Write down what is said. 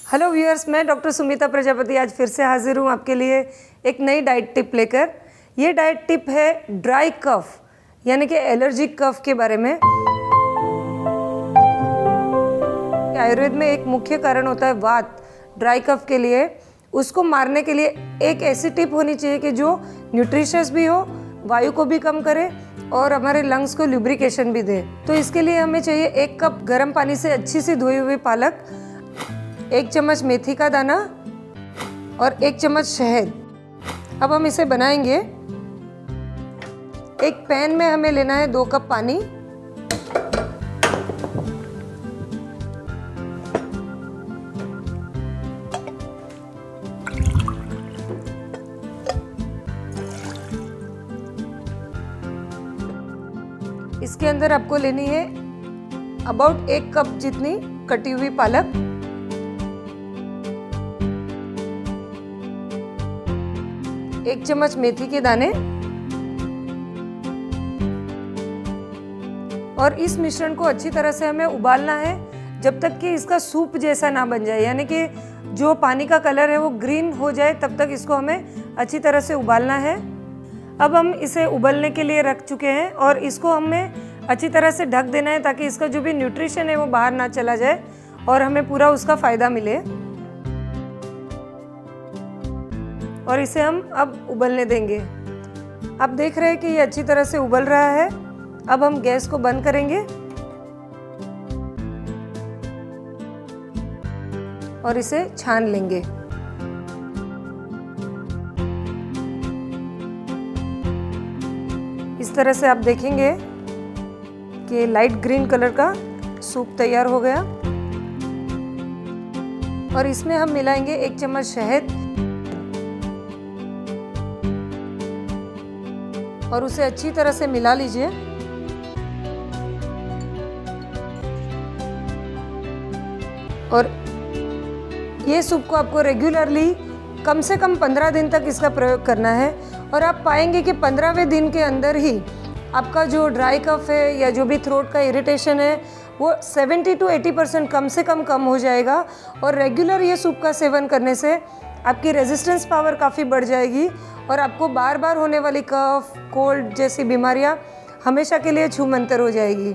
Hello viewers, मैं doctor Sumita Prajapati आज फिर से हाजिर हूँ आपके लिए एक नई डाइट टिप लेकर। ये डाइट टिप है ड्राई कफ यानी कि एलर्जिक कफ के बारे में। आयुर्वेद में एक मुख्य कारण होता है वात, ड्राई कफ के लिए। उसको मारने के लिए एक ऐसी टिप होनी चाहिए कि जो न्यूट्रिशियस भी हो, वायु को भी कम करे और हमारे लंग्स को लुब्रिकेशन भी दे। तो इसके लिए हमें चाहिए 1 कप गर्म पानी से अच्छी सी धोई हुई पालक, 1 चम्मच मेथी का दाना और 1 चम्मच शहद। अब हम इसे बनाएंगे। एक पैन में हमें लेना है 2 कप पानी, इसके अंदर आपको लेनी है अबाउट 1 कप जितनी कटी हुई पालक, 1 चम्मच मेथी के दाने और इस मिश्रण को अच्छी तरह से हमें उबालना है जब तक कि इसका सूप जैसा ना बन जाए, यानी कि जो पानी का कलर है वो ग्रीन हो जाए, तब तक इसको हमें अच्छी तरह से उबालना है। अब हम इसे उबलने के लिए रख चुके हैं और इसको हमें अच्छी तरह से ढक देना है ताकि इसका जो भी न्यूट्रिशन है वो बाहर ना चला जाए और हमें पूरा उसका फ़ायदा मिले। और इसे हम अब उबलने देंगे। आप देख रहे हैं कि ये अच्छी तरह से उबल रहा है। अब हम गैस को बंद करेंगे और इसे छान लेंगे। इस तरह से आप देखेंगे कि लाइट ग्रीन कलर का सूप तैयार हो गया और इसमें हम मिलाएंगे 1 चम्मच शहद और उसे अच्छी तरह से मिला लीजिए। और ये सूप को आपको रेगुलरली कम से कम 15 दिन तक इसका प्रयोग करना है और आप पाएंगे कि 15वें दिन के अंदर ही आपका जो ड्राई कफ है या जो भी थ्रोट का इरिटेशन है वो 70 to 80% कम से कम हो जाएगा। और रेगुलर ये सूप का सेवन करने से आपकी रेजिस्टेंस पावर काफ़ी बढ़ जाएगी और आपको बार बार होने वाली कफ, कोल्ड जैसी बीमारियां हमेशा के लिए छूमंतर हो जाएगी।